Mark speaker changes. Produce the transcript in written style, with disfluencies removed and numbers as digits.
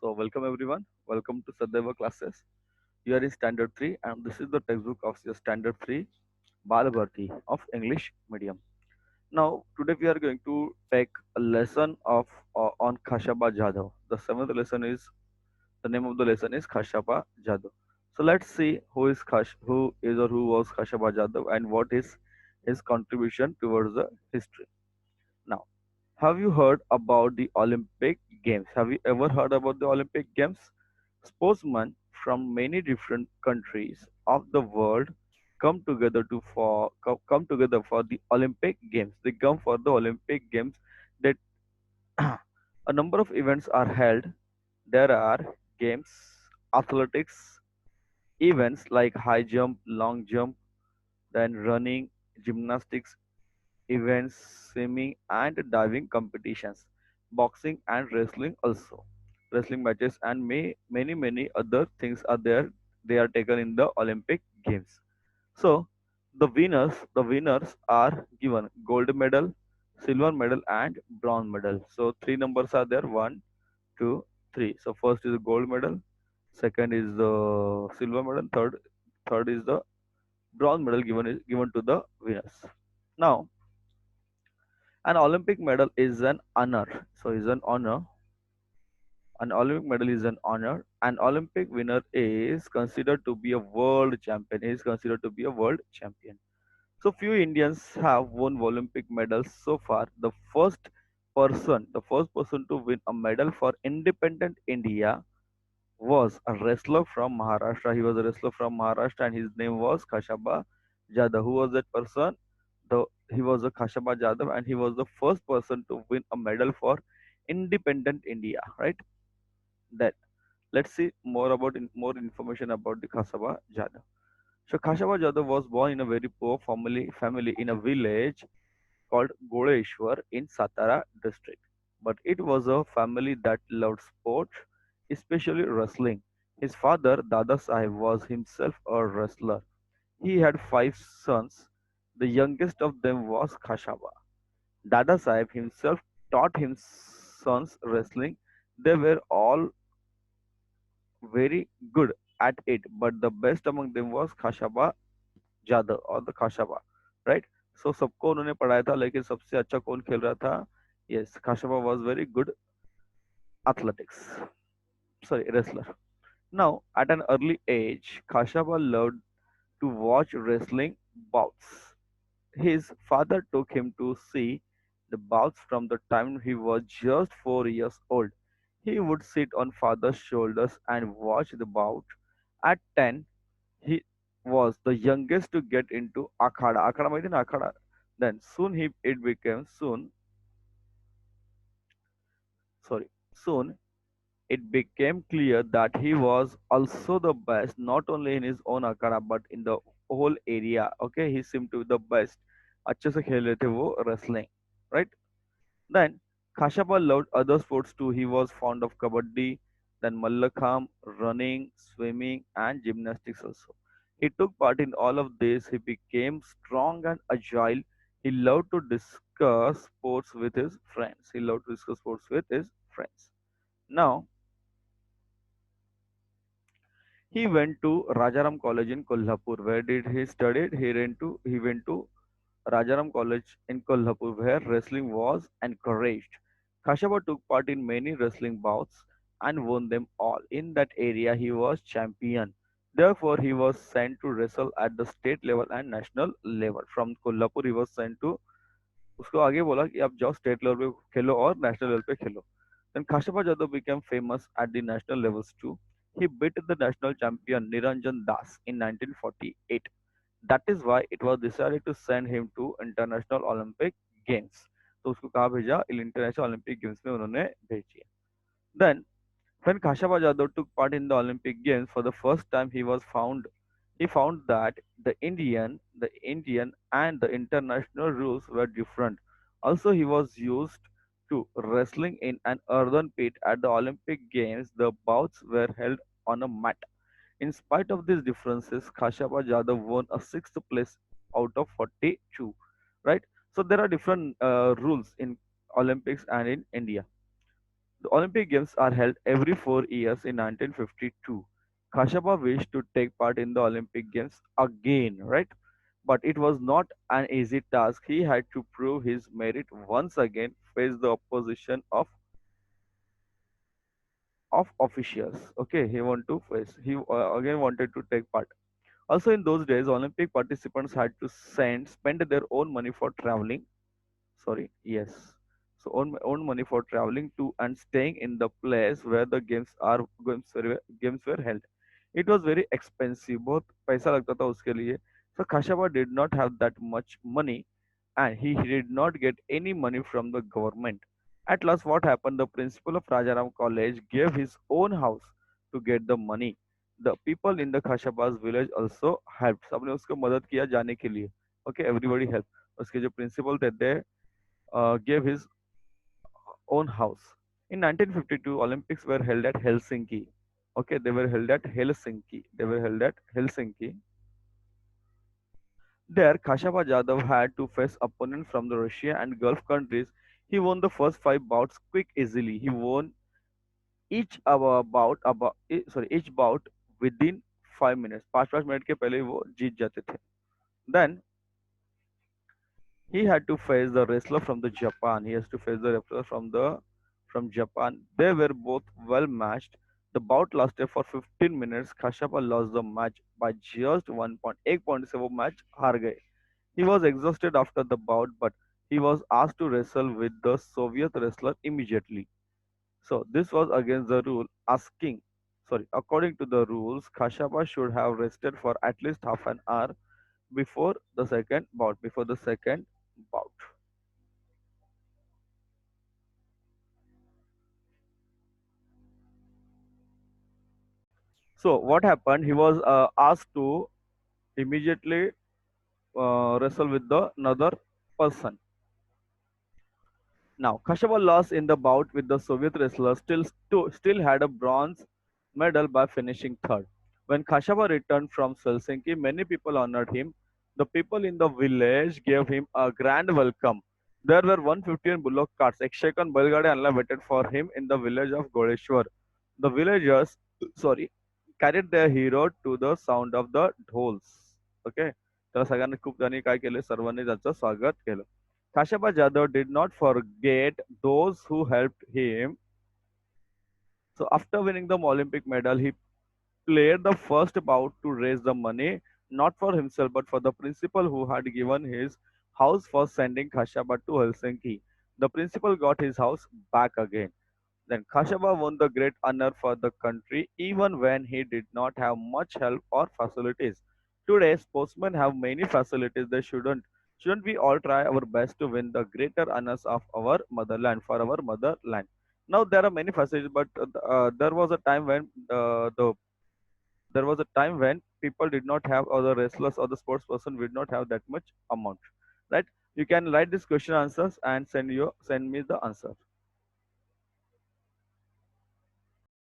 Speaker 1: So, welcome everyone. Welcome to Sadeva classes. You are in Standard 3, and this is the textbook of your Standard 3 Balabharti of English medium. Now, today we are going to take a lesson of on Khashaba Jadhav. The seventh lesson is the name of the lesson is Khashaba Jadhav. So let's see who is or who was Khashaba Jadhav and what is his contribution towards the history. Now, have you heard about the Olympic Games? Have you ever heard about the Olympic Games? Sportsmen from many different countries of the world come together for the Olympic Games. They come for the Olympic Games. That a number of events are held. There are games, athletics, events like high jump, long jump, then running, gymnastics, events, swimming and diving competitions, boxing and wrestling also. Wrestling matches and many other things are there. They are taken in the Olympic Games. So the winners are given gold medal, silver medal and bronze medal. So three numbers are there: one, two, three. So first is the gold medal, second is the silver medal, third is the bronze medal given to the winners. Now an Olympic medal is an honor. So is an honor. An Olympic medal is an honor. An Olympic winner is considered to be a world champion. He is considered to be a world champion. So few Indians have won Olympic medals so far. The first person to win a medal for independent India was a wrestler from Maharashtra. He was a wrestler from Maharashtra and his name was Khashaba Jadhav. Who was that person? He was a Khashaba Jadhav and he was the first person to win a medal for independent India, right? That let's see more information about the Khashaba Jadhav. So Khashaba Jadhav was born in a very poor family in a village called Goleshwar in Satara district. But it was a family that loved sports, especially wrestling. His father, Dada Sahib, was himself a wrestler. He had five sons. The youngest of them was Khashaba. Dada Sahib himself taught his sons wrestling. They were all very good at it, but the best among them was Khashaba Jadhav और the Khashaba right so सबको उन्होंने पढ़ाया था लेकिन सबसे अच्छा कौन खेल रहा था yes Khashaba was very good athletics sorry wrestler now at an early age khashaba loved to watch wrestling bouts his father took him to see the bouts from the time he was just 4 years old he would sit on father's shoulders and watch the bout at 10 he was the youngest to get into akhada. Akhada माहिती ना akhada. Then soon it became sorry soon it became clear that he was also the best not only in his own akhada but in the whole area. Okay, he seemed to be the best. अच्छे से खेल रहे थे वो wrestling, right? Then Khashaba loved other sports too. He was fond of kabaddi, then Mallakham, running, swimming, and gymnastics also. He took part in all of this. He became strong and agile. He loved to discuss sports with his friends. He loved to discuss sports with his friends. Now, he went to Rajaram College in Kolhapur. Where did he study? He went to Rajaram College in Kolhapur, where wrestling was encouraged. Khashaba took part in many wrestling bouts and won them all. In that area, he was champion. Therefore, he was sent to wrestle at the state level and national level. From Kolhapur, he was sent to उसको आगे बोला कि आप जाओ state level पे खेलो और national level पे खेलो. Then Khashaba Jadhav became famous at the national levels too. He beat the national champion Niranjan Das in 1948. That is why it was decided to send him to International Olympic Games. तो उसको कहाँ भेजा international Olympic games में उन्होंने भेजी. Then when Khashaba Jadhav took part in the Olympic Games for the first time, he found that the Indian and the international rules were different. Also, he was used to wrestling in an earthen pit at the Olympic Games. The bouts were held on a mat. In spite of these differences, Khashaba Jadhav won a sixth place out of 42. Right? So there are different rules in Olympics and in India. The Olympic Games are held every 4 years in 1952. Khashaba wished to take part in the Olympic Games again, right? But it was not an easy task. He had to prove his merit once again, face the opposition of officials. Okay, he want to face. He again wanted to take part. Also, in those days, Olympic participants had to spend their own money for traveling. Sorry, yes. So own money for traveling to and staying in the place where the games were held. It was very expensive. बहुत पैसा लगता था उसके लिए. So Khashaba did not have that much money, and he did not get any money from the government. At last, what happened? The principal of Rajaram College gave his own house to get the money. The people in the Khashabas village also helped. सबने उसको मदद किया जाने के लिए. Okay, everybody helped. उसके जो principal थे, they gave his own house. In 1952, Olympics were held at Helsinki. Okay, they were held at Helsinki. They were held at Helsinki. There, Khashaba Jadhav had to face opponents from the Russia and Gulf countries. He won the first five bouts quick easily. He won each bout within 5 minutes. 5 minute के पहले वो जीत जाते थे. Then he had to face the wrestler from the Japan. He has to face the wrestler from Japan. They were both well matched. The bout lasted for 15 minutes. Kashapa lost the match by just 1 point. 1 point से वो match हार गए. He was exhausted after the bout, but he was asked to wrestle with the Soviet wrestler immediately. So this was against the rule. According to the rules, Kashapa should have rested for at least half an hour before the second bout. Before the second bout. So what happened? He was asked to immediately wrestle with the another person. Now Kashava lost in the bout with the Soviet wrestler. Still had a bronze medal by finishing third. When Kashava returned from Helsinki, many people honored him. The people in the village gave him a grand welcome. There were 115 bullock carts. Ekshekan Belgade Anla waited for him in the village of Goleshwar. The villagers, sorry, carried their hero to the sound of the dhols. Okay. तर सगळ्यांनी खूप जणी काय केले सर्वांनी त्याचं स्वागत केलं. Kashapa Jadhav did not forget those who helped him. So after winning the Olympic medal, he played the first bout to raise the money, not for himself but for the principal who had given his house for sending Kashapa to Helsinki. The principal got his house back again. Then Kashaba won the great honor for the country even when he did not have much help or facilities. Today, sportsmen have many facilities. They shouldn't we all try our best to win the greater honors of our motherland for our motherland? Now there are many facilities, but there was a time when people did not have, or the wrestlers or the sports person did not have that much amount, right? You can write this question answers and send me the answer.